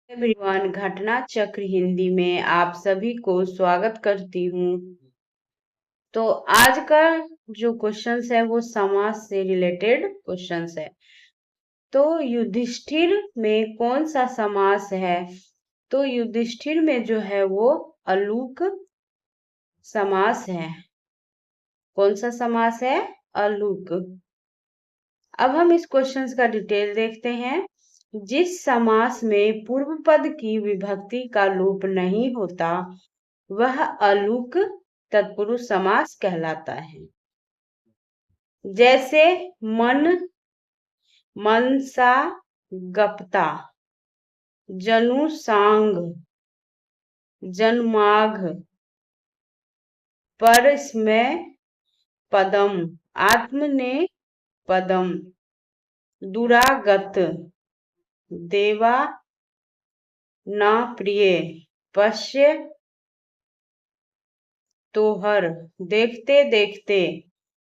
Everyone, घटना चक्र हिंदी में आप सभी को स्वागत करती हूँ। तो आज का जो क्वेश्चंस है वो समास से रिलेटेड क्वेश्चंस है। तो युधिष्ठिर में कौन सा समास है? तो युधिष्ठिर में जो है वो अलूक समास है। कौन सा समास है? अलूक। अब हम इस क्वेश्चंस का डिटेल देखते हैं। जिस समास में पूर्व पद की विभक्ति का लोप नहीं होता वह अलूक तत्पुरुष समास कहलाता है। जैसे मन, मनसा, गप्ता, जनु सांग, जन्माघ, परस्मय पदम, आत्मने पदम, दुरागत, देवा ना प्रिय, पश्य तोहर, देखते देखते,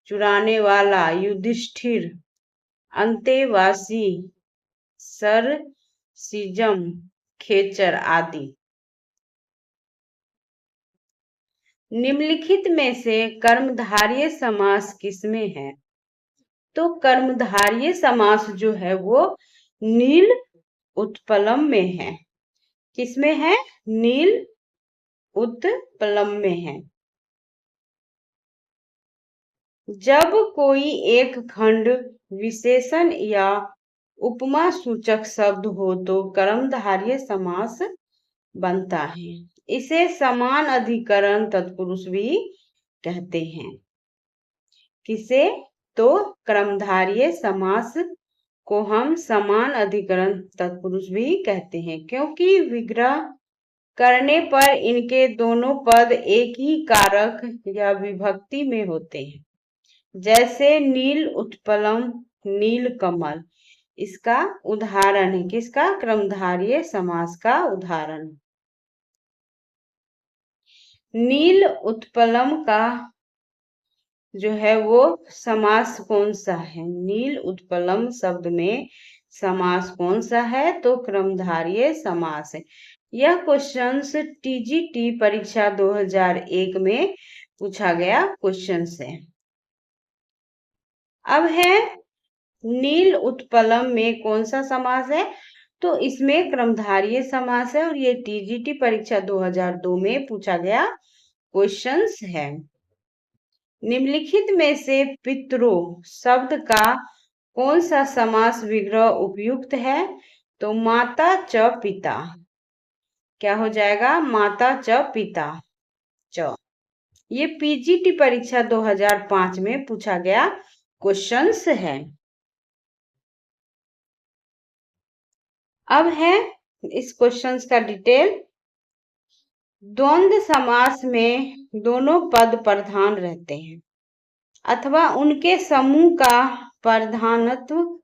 चुराने वाला, युधिष्ठिर, अंतेवासी, सर सिजम, खेचर आदि। निम्नलिखित में से कर्मधारय समास किसमें है? तो कर्मधारय समास जो है वो नील उत्पलम में है। किसमें है? नील उत्पलम में है। जब कोई एक खंड विशेषण या उपमा सूचक शब्द हो तो कर्मधारय समास बनता है। इसे समान अधिकरण तत्पुरुष भी कहते हैं। किसे? तो कर्मधारय समास को हम समान अधिकरण तत्पुरुष भी कहते हैं, क्योंकि विग्रह करने पर इनके दोनों पद एक ही कारक या विभक्ति में होते हैं। जैसे नील उत्पलम, नील कमल, इसका उदाहरण है। किसका? कर्मधारय समास का उदाहरण। नील उत्पलम का जो है वो समास कौन सा है? नील उत्पलम शब्द में समास कौन सा है? तो कर्मधारय समास है। यह क्वेश्चंस टीजीटी परीक्षा 2001 में पूछा गया क्वेश्चन है। अब है नील उत्पलम में कौन सा समास है? तो इसमें कर्मधारय समास है और ये टीजीटी परीक्षा 2002 में पूछा गया क्वेश्चंस है। निम्नलिखित में से पितरो शब्द का कौन सा समास विग्रह उपयुक्त है? तो माता च पिता। क्या हो जाएगा? माता च पिता च। ये पीजीटी परीक्षा 2005 में पूछा गया क्वेश्चंस है। अब है इस क्वेश्चंस का डिटेल। द्वंद्व समास में दोनों पद प्रधान रहते हैं अथवा उनके समूह का प्रधानत्व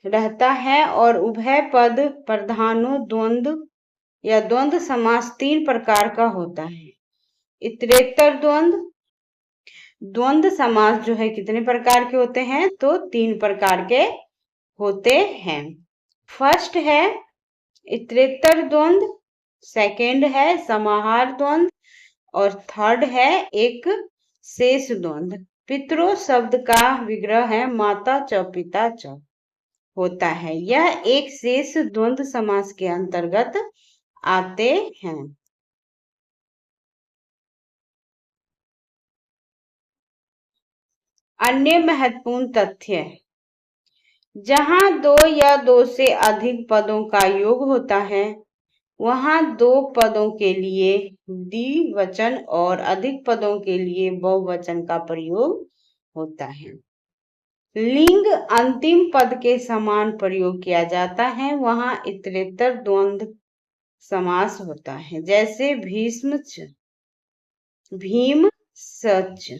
रहता है और उभय पद प्रधानो द्वंद्व या द्वंद्व समास तीन प्रकार का होता है। इतरेतर द्वंद्व। द्वंद्व समास जो है कितने प्रकार के होते हैं? तो तीन प्रकार के होते हैं। फर्स्ट है इतरेतर द्वंद्व, सेकेंड है समाहार द्वंद्व और थर्ड है एक शेष द्वंद्व। पितरो शब्द का विग्रह है माता च पिता च होता है। यह एक शेष द्वंद्व समास के अंतर्गत आते हैं। अन्य महत्वपूर्ण तथ्य, जहां दो या दो से अधिक पदों का योग होता है वहां दो पदों के लिए द्विवचन और अधिक पदों के लिए बहुवचन का प्रयोग होता है। लिंग अंतिम पद के समान प्रयोग किया जाता है वहां इतरेतर द्वंद्व समास होता है। जैसे भीष्म च, भीम सच,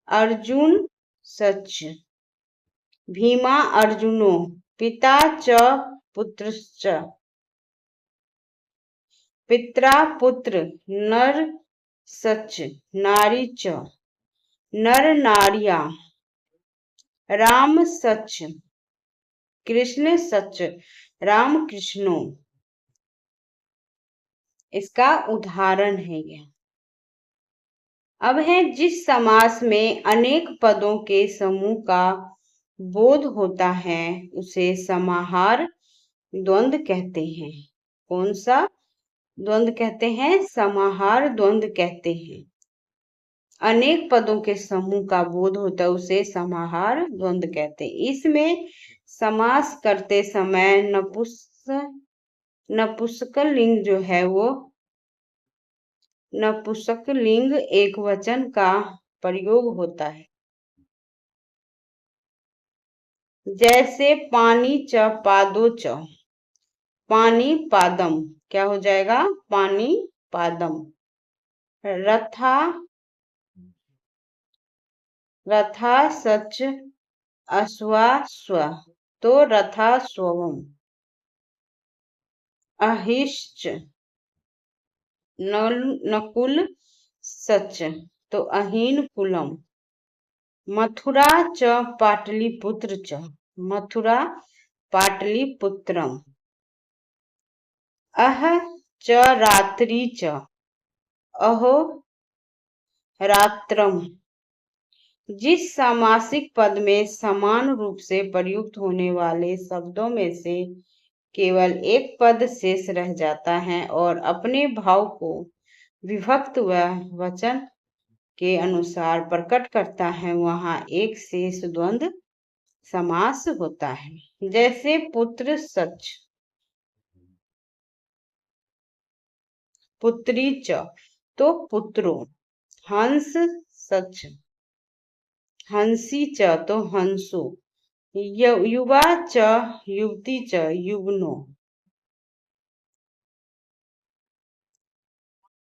अर्जुन सच, भीमा अर्जुनो, पिता च पुत्रश्च, पित्रा पुत्र, नर सच, नारी च, नर नारिया, राम सच, कृष्ण सच। रामकृष्णों इसका उदाहरण है यह। अब है जिस समास में अनेक पदों के समूह का बोध होता है उसे समाहार द्वंद्व कहते हैं। कौन सा द्वंद्व कहते हैं? समाहार द्वंद्व कहते हैं। अनेक पदों के समूह का बोध होता है उसे समाहार द्वंद्व कहते हैं। इसमें समास करते समय नपुंसकलिंग जो है वो नपुंसकलिंग एकवचन का प्रयोग होता है। जैसे पानी च पादो च, पानी पादम क्या हो जाएगा? पानी पादम। रथा सच अश्वा स्व, तो रथा स्वम। अहिश्च नकुल सच, तो अहीन कुलम। मथुरा च पाटलिपुत्र च, मथुरा पाटलिपुत्रम। अह च रात्रि च, अहो रात्रम। जिस सामासिक पद में समान रूप से प्रयुक्त होने वाले शब्दों में से केवल एक पद शेष रह जाता है और अपने भाव को विभक्त व वचन के अनुसार प्रकट करता है वहां एक शेष द्वंद्व समास होता है। जैसे पुत्र सच, पुत्री च, तो पुत्रो। हंस सच, हंसी च, तो हंसो। युवा च युवती च, युवनो।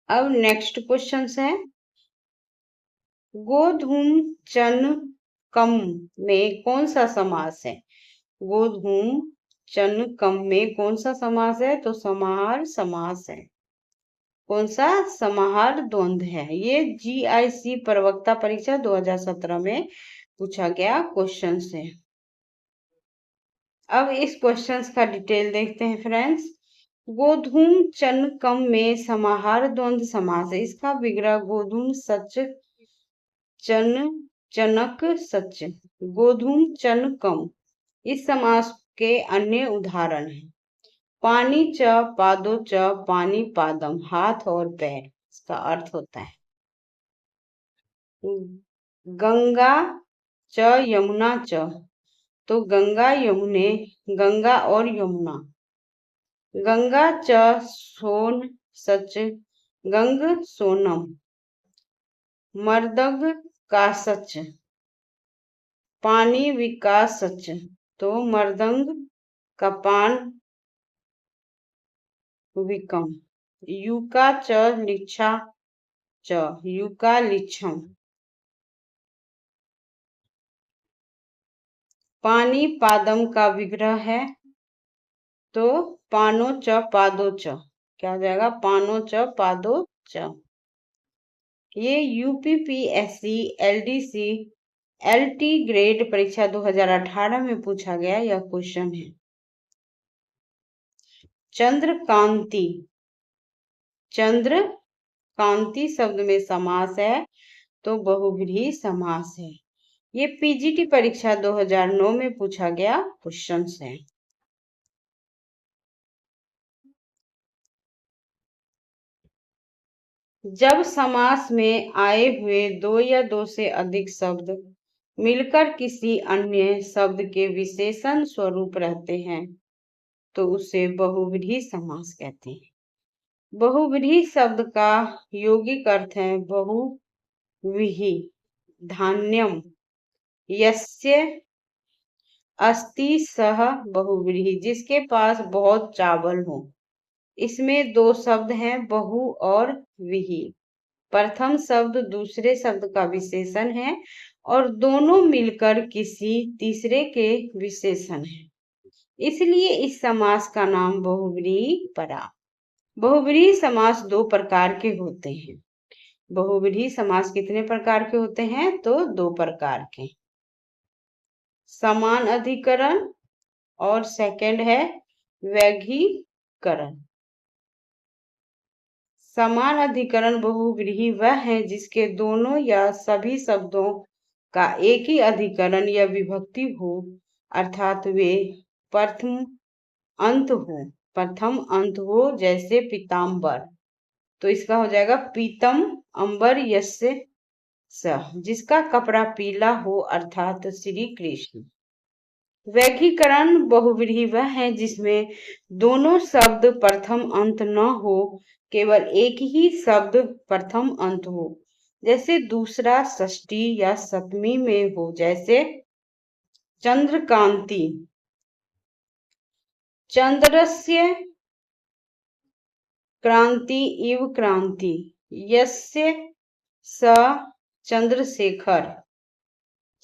अब नेक्स्ट क्वेश्चन है गोधूम चन कम में कौन सा समास है? गोधूम चन कम में कौन सा समास है? तो समाहार समास है। कौन सा? समाहार द्वंद्व है। ये GIC प्रवक्ता परीक्षा 2017 में पूछा गया क्वेश्चन है। अब इस क्वेश्चन का डिटेल देखते हैं फ्रेंड्स। गोधूम चन कम में समाहार द्वंद्व समास है। इसका विग्रह गोधूम सच चन चनक सच, गोधूम चन कम। इस समास के अन्य उदाहरण हैं पानी च पादो च, पानी पादम, हाथ और पैर। इसका अर्थ होता है गंगा च यमुना च, तो गंगा यमुने, गंगा और यमुना। गंगा च सोन सच, गंग सोनम। मर्दग का सच, पानी विकास सच, तो मर्दंग का पान विकम। युका च लिच्छा च, युका लिच्छम। पानी पादम का विग्रह है तो पानो च पादो च, क्या हो जाएगा? पानो च पादो च। ये UPPSC LDC LT ग्रेड परीक्षा 2018 में पूछा गया यह क्वेश्चन है। चंद्रकांति, चंद्र कांति शब्द में समास है तो बहुव्रीहि समास है। ये PGT परीक्षा 2009 में पूछा गया क्वेश्चन है। जब समास में आए हुए दो या दो से अधिक शब्द मिलकर किसी अन्य शब्द के विशेषण स्वरूप रहते हैं तो उसे बहुव्रीहि समास कहते हैं। बहुव्रीहि शब्द का यौगिक अर्थ है बहुव्रीहि। धान्यम यस्य अस्ति सह बहुव्रीहि, जिसके पास बहुत चावल हो। इसमें दो शब्द हैं बहु और व्रीहि। प्रथम शब्द दूसरे शब्द का विशेषण है और दोनों मिलकर किसी तीसरे के विशेषण है, इसलिए इस समास का नाम बहुव्रीहि पड़ा। बहुव्रीहि समास दो प्रकार के होते हैं। बहुव्रीहि समास कितने प्रकार के होते हैं? तो दो प्रकार के। समान अधिकरण और सेकंड है वैधीकरण। समान अधिकरण बहुव्रीहि वह है जिसके दोनों या सभी शब्दों का एक ही अधिकरण या विभक्ति हो, अर्थात वे प्रथम अंत हो, जैसे पीताम्बर। तो इसका हो जाएगा पीतम अंबर यस्य स, जिसका कपड़ा पीला हो, अर्थात श्री कृष्ण। वैधीकरण बहुव्रीहि वह है जिसमें दोनों शब्द प्रथम अंत न हो, केवल एक ही शब्द प्रथम अंत हो, जैसे दूसरा षष्ठी या सप्तमी में हो, जैसे चंद्रकांति। चंद्रस्य क्रांति इव क्रांति, यस्य स चंद्रशेखर,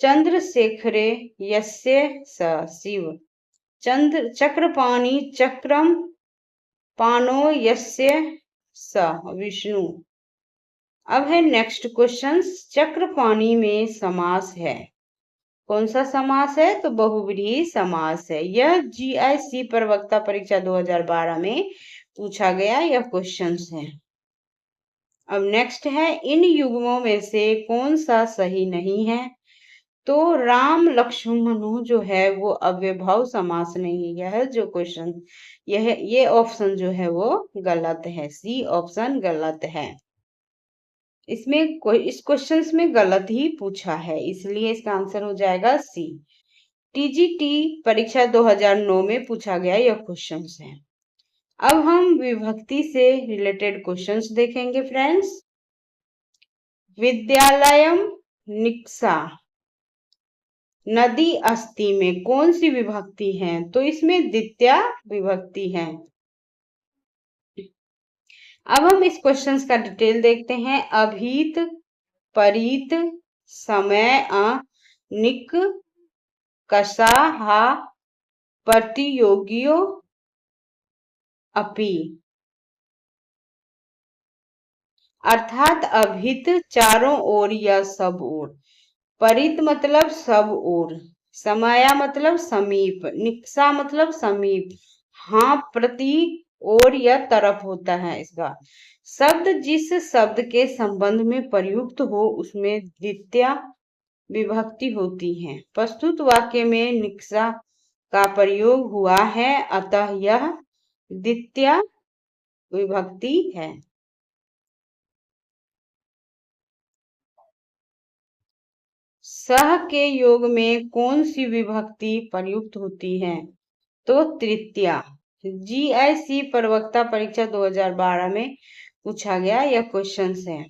चंद्रशेखरे यस्य स शिव, चक्रपाणि चक्रम पानो यस्य स विष्णु। अब है नेक्स्ट क्वेश्चन। चक्रपाणि में समास है, कौन सा समास है? तो बहुव्रीहि समास है। यह GIC प्रवक्ता परीक्षा 2012 में पूछा गया यह क्वेश्चन है। अब नेक्स्ट है, इन युग्मों में से कौन सा सही नहीं है? तो राम लक्ष्मणों जो है वो अव्ययभाव समास नहीं है। यह जो क्वेश्चन ये ऑप्शन जो है वो गलत है, सी ऑप्शन गलत है। इसमें इस क्वेश्चन में गलत ही पूछा है, इसलिए इसका आंसर हो जाएगा सी। TGT परीक्षा 2009 में पूछा गया यह क्वेश्चन है। अब हम विभक्ति से रिलेटेड क्वेश्चंस देखेंगे फ्रेंड्स। विद्यालयम निक्सा, नदी अस्ति में कौन सी विभक्ति है? तो इसमें द्वितीया विभक्ति है। अब हम इस क्वेश्चंस का डिटेल देखते हैं। अभीत, परीत, समय, निक, कसा, हा, प्रतियोगियो, अपि। अर्थात अभित चारों ओर या सब ओर, परित मतलब सब ओर, समाया मतलब समीप, निक्सा मतलब समीप, हाँ प्रति ओर या तरफ होता है इसका। शब्द जिस शब्द के संबंध में प्रयुक्त हो उसमें द्वितीया विभक्ति होती है। प्रस्तुत वाक्य में निक्सा का प्रयोग हुआ है, अतः यह द्वितीया विभक्ति है। सह के योग में कौन सी विभक्ति प्रयुक्त होती है? तो तृतीया। GIC प्रवक्ता परीक्षा 2012 में पूछा गया यह क्वेश्चन है।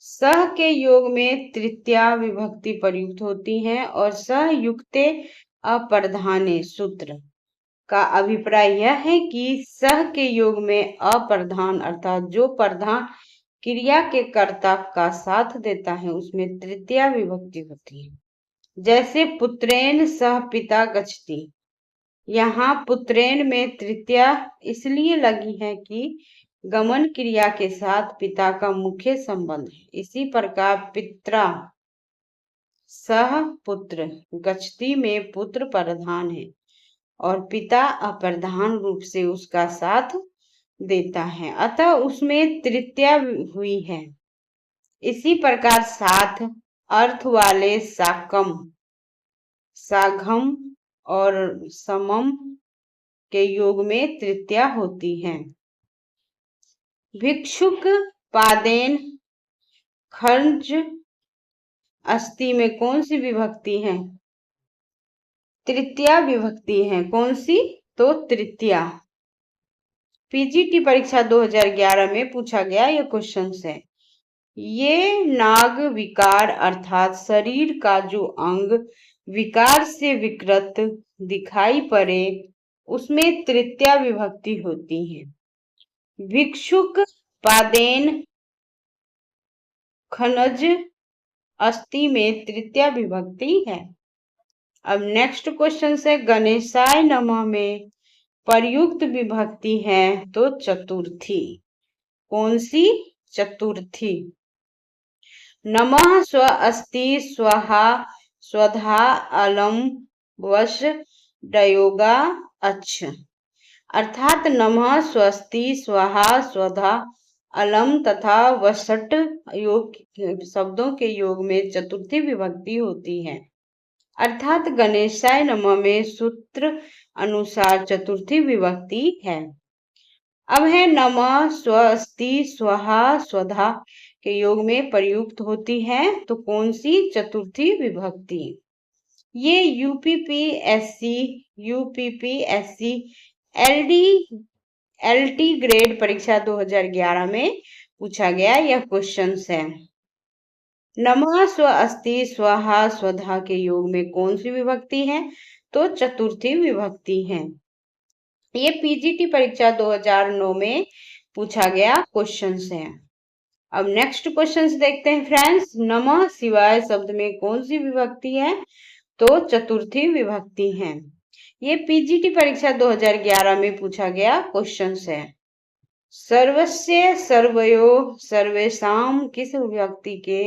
सह के योग में तृतीया विभक्ति प्रयुक्त होती है और सह युक्ते अप्रधाने सूत्र का अभिप्राय यह है कि सह के योग में अप्रधान अर्थात जो प्रधान क्रिया के कर्ता का साथ देता है उसमें तृतीया विभक्ति होती है। जैसे पुत्रेण सह पिता गच्छति, यहाँ पुत्रेण में तृतीया इसलिए लगी है कि गमन क्रिया के साथ पिता का मुख्य संबंध है। इसी प्रकार पित्रा सह पुत्र गच्छति में पुत्र प्रधान है और पिता अप्रधान रूप से उसका साथ देता है, अतः उसमें तृतीया हुई है। इसी प्रकार साथ अर्थ वाले साकम, साघम और समम के योग में तृतीया होती है। भिक्षुक पादेन खर्ज अस्ति में कौन सी विभक्ति है? तृतीया विभक्ति है। कौन सी? तो तृतीया। PGT परीक्षा 2011 में पूछा गया यह क्वेश्चन है। ये नाग विकार अर्थात शरीर का जो अंग विकार से विकृत दिखाई पड़े उसमें तृतीया विभक्ति होती है। भिक्षुक पादेन खनज अस्ति में तृतीया विभक्ति है। अब नेक्स्ट क्वेश्चन से, गणेशाय नमः में प्रयुक्त विभक्ति है तो चतुर्थी। कौन सी? चतुर्थी। नमः स्व अस्ति, स्वाहा, स्वधा, अलम, वश, डयोगा अच्छ, अर्थात नमः, स्वस्ति, स्वाहा, स्वधा, अलम तथा वसट योग शब्दों के योग में चतुर्थी विभक्ति होती है। अर्थात गणेशाय नमः में सूत्र अनुसार चतुर्थी विभक्ति है। अब है नमः, स्वस्ति, स्वाहा, स्वधा के योग में प्रयुक्त होती है, तो कौन सी चतुर्थी विभक्ति? ये यूपीपीएससी, एलटी ग्रेड परीक्षा 2011 में पूछा गया यह क्वेश्चन है। नमः, स्वस्ति, स्वाहा, स्वधा के योग में कौन सी विभक्ति है? तो चतुर्थी विभक्ति है। ये पीजीटी परीक्षा 2009 में पूछा गया क्वेश्चन है। अब नेक्स्ट क्वेश्चन देखते हैं फ्रेंड्स। नमः शिवाय शब्द में कौन सी विभक्ति है? तो चतुर्थी विभक्ति है। ये पीजीटी परीक्षा 2011 में पूछा गया क्वेश्चन है। सर्वस्य, सर्वयो, सर्वेषाम किस विभक्ति के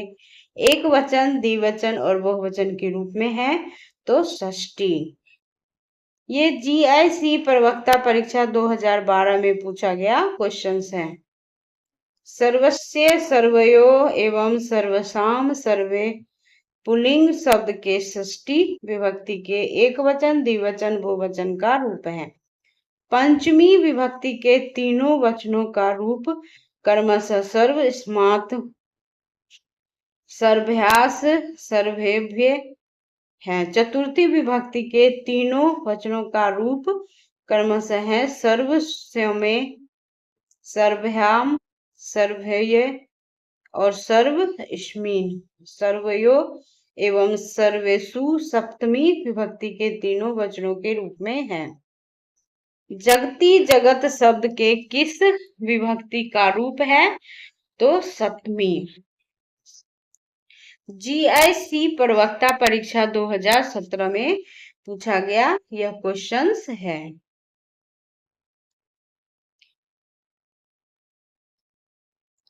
एक वचन, द्विवचन और बहुवचन के रूप में है? तो षष्ठी। ये जीआईसी प्रवक्ता परीक्षा 2012 में पूछा गया क्वेश्चन है। सर्वस्य, सर्वयो एवं सर्वसाम, सर्वे पुल्लिंग शब्द के षष्ठी विभक्ति के एक वचन, द्विवचन, बहुवचन का रूप है। पंचमी विभक्ति के तीनों वचनों का रूप कर्मशः सर्व, स्मात्, सर्भ्यास, सर्वेभ्य है। चतुर्थी विभक्ति के तीनों वचनों का रूप क्रमशः है सर्व, स्यमे, सर्भ्याम, सर्वय और सर्वस्मिन्। सर्वयो एवं सर्वेषु सप्तमी विभक्ति के तीनों वचनों के रूप में है। जगती, जगत शब्द के किस विभक्ति का रूप है? तो सप्तमी। जीआईसी प्रवक्ता परीक्षा 2017 में पूछा गया यह क्वेश्चन है।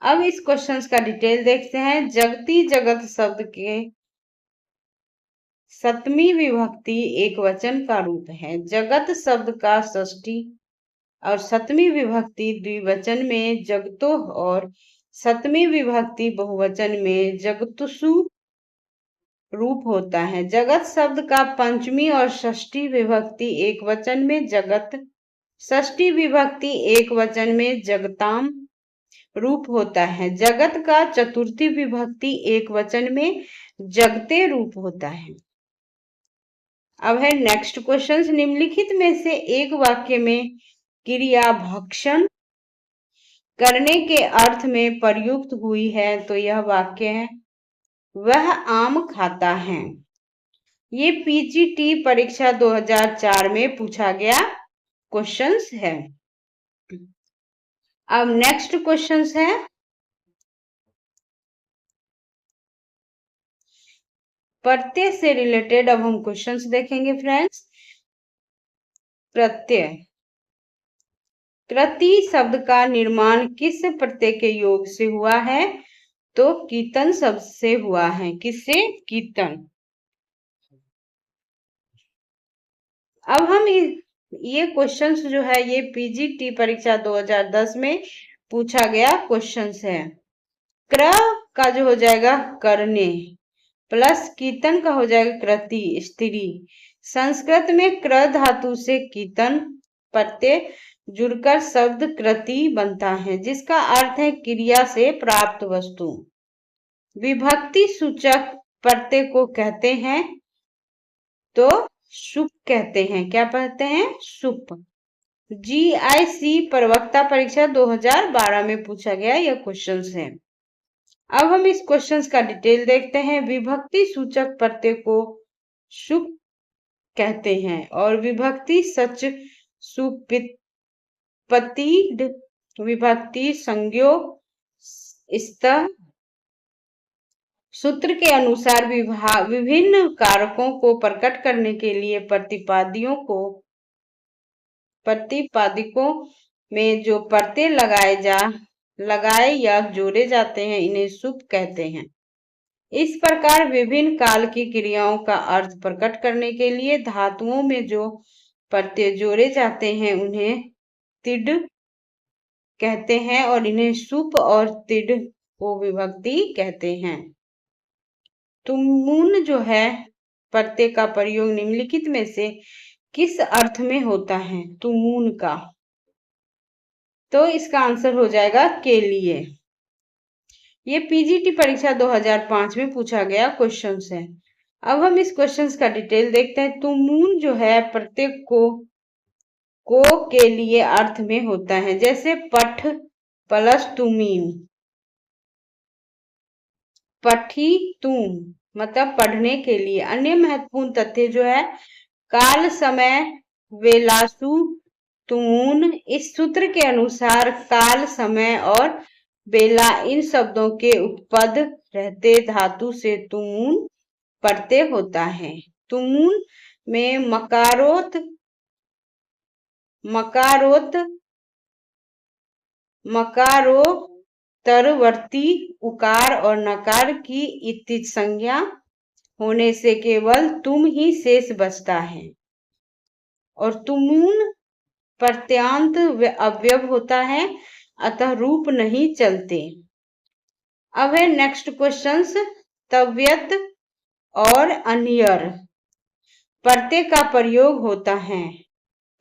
अब इस क्वेश्चन का डिटेल देखते हैं। जगती, जगत शब्द के सप्तमी विभक्ति एक वचन का रूप है। जगत शब्द का षष्ठी और सप्तमी विभक्ति द्विवचन में जगतो और सप्तमी विभक्ति बहुवचन में जगतुषु रूप होता है। जगत शब्द का पंचमी और षष्ठी विभक्ति एक वचन में जगत, षष्ठी विभक्ति एक वचन में जगताम रूप होता है। जगत का चतुर्थी विभक्ति एक वचन में जगते रूप होता है। अब है नेक्स्ट क्वेश्चन। निम्नलिखित में से एक वाक्य में क्रिया भक्षण करने के अर्थ में प्रयुक्त हुई है, तो यह वाक्य है वह आम खाता है। ये पीजीटी परीक्षा 2004 में पूछा गया क्वेश्चन है। अब नेक्स्ट क्वेश्चन है प्रत्यय से रिलेटेड। अब हम क्वेश्चंस देखेंगे फ्रेंड्स। प्रत्यय, कृति शब्द का निर्माण किस प्रत्यय के योग से हुआ है? तो कीर्तन शब्द से हुआ है। किससे? कीर्तन। अब हम ये क्वेश्चंस जो है ये पीजीटी परीक्षा 2010 में पूछा गया क्वेश्चंस है। क्र का जो हो जाएगा करने, प्लस कीर्तन का हो जाएगा कृति, स्त्री। संस्कृत में क्र धातु से कीर्तन प्रत्यय जुड़कर शब्द कृति बनता है, जिसका अर्थ है क्रिया से प्राप्त वस्तु। विभक्ति सूचक प्रत्यय को कहते हैं तो सुप कहते हैं। क्या कहते हैं? सुप। जीआईसी प्रवक्ता परीक्षा 2012 में पूछा गया यह क्वेश्चन है। अब हम इस क्वेश्चन का डिटेल देखते हैं। विभक्ति सूचक प्रत्यय को सुप कहते हैं और विभक्ति सच, सुपित, पतिड, विभक्ति संज्ञो, स्त। सूत्र के अनुसार विभिन्न कारकों को प्रकट करने के लिए प्रतिपादिकों में जो प्रत्यय लगाए या जोड़े जाते हैं इन्हें सुप कहते हैं। इस प्रकार विभिन्न काल की क्रियाओं का अर्थ प्रकट करने के लिए धातुओं में जो प्रत्यय जोड़े जाते हैं उन्हें तिड कहते हैं और इन्हें सुप और तिड को विभक्ति कहते हैं। तुमुन जो है प्रत्यय का प्रयोग निम्नलिखित में से किस अर्थ में होता है? तुमुन का, तो इसका आंसर हो जाएगा के लिए। ये पीजीटी परीक्षा 2005 में पूछा गया क्वेश्चन है। अब हम इस क्वेश्चन का डिटेल देखते हैं। तुमुन जो है प्रत्येक को के लिए अर्थ में होता है, जैसे पठ प्लस तुमीन, पठी तुम मतलब पढ़ने के लिए। अन्य महत्वपूर्ण तथ्य जो है काल, समय, वेलासु, तुमुन। इस सूत्र के अनुसार काल, समय और बेला इन शब्दों के उपपद रहते धातु से तुमुन प्रत्यय होता है। तुमुन में मकारोत्तरवर्ती उकार और नकार की इति संज्ञा होने से केवल तुम ही शेष बचता है और तुमुन प्रत्यांत अवयव होता है, अतः रूप नहीं चलते। अब है नेक्स्ट क्वेश्चंस। तव्यत और अन्यर प्रत्यय का प्रयोग होता है।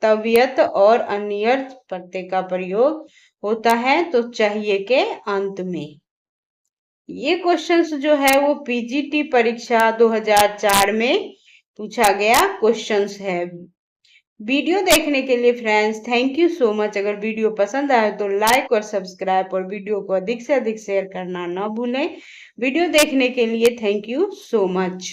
तव्यत और अन्यर प्रत्यय का प्रयोग होता है तो चाहिए के अंत में। ये क्वेश्चंस जो है वो पीजीटी परीक्षा 2004 में पूछा गया क्वेश्चंस है। वीडियो देखने के लिए friends thank you so much. अगर वीडियो पसंद आए तो लाइक और सब्सक्राइब और वीडियो को अधिक से अधिक शेयर करना ना भूलें। वीडियो देखने के लिए थैंक यू सो मच।